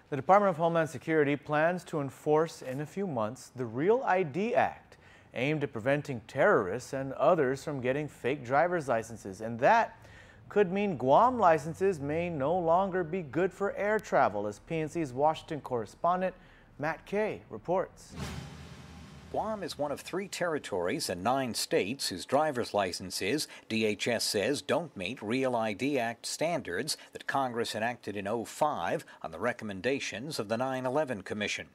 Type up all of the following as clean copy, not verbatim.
The Department of Homeland Security plans to enforce in a few months the Real ID Act, aimed at preventing terrorists and others from getting fake driver's licenses. And that could mean Guam licenses may no longer be good for air travel, as PNC's Washington correspondent Matt Kay reports. Guam is one of 3 territories and 9 states whose driver's licenses, DHS says, don't meet Real ID Act standards that Congress enacted in 2005 on the recommendations of the 9/11 Commission.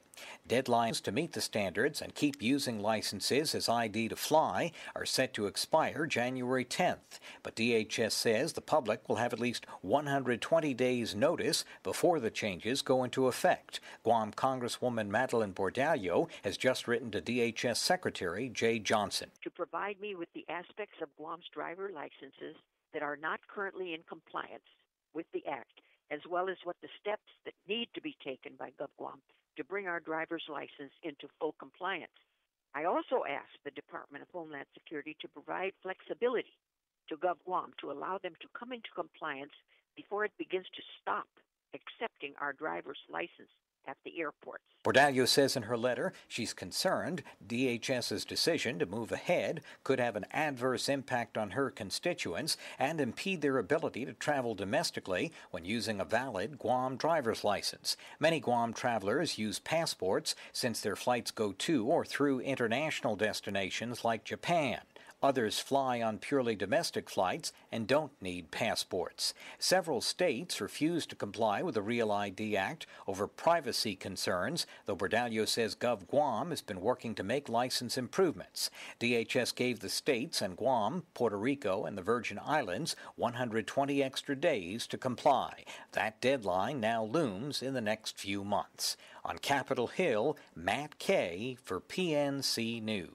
Deadlines to meet the standards and keep using licenses as ID to fly are set to expire January 10th, but DHS says the public will have at least 120 days notice before the changes go into effect. Guam Congresswoman Madeline Bordallo has just written to DHS Secretary Jay Johnson to provide me with the aspects of Guam's driver licenses that are not currently in compliance with the Act, as well as what the steps that need to be taken by GovGuam to bring our driver's license into full compliance. I also asked the Department of Homeland Security to provide flexibility to GovGuam to allow them to come into compliance before it begins to stop accepting our driver's license at the airports. Bordallo says in her letter she's concerned DHS's decision to move ahead could have an adverse impact on her constituents and impede their ability to travel domestically when using a valid Guam driver's license. Many Guam travelers use passports since their flights go to or through international destinations like Japan. Others fly on purely domestic flights and don't need passports. Several states refuse to comply with the Real ID Act over privacy concerns, though Bordallo says GovGuam has been working to make license improvements. DHS gave the states and Guam, Puerto Rico, and the Virgin Islands 120 extra days to comply. That deadline now looms in the next few months. On Capitol Hill, Matt Kay for PNC News.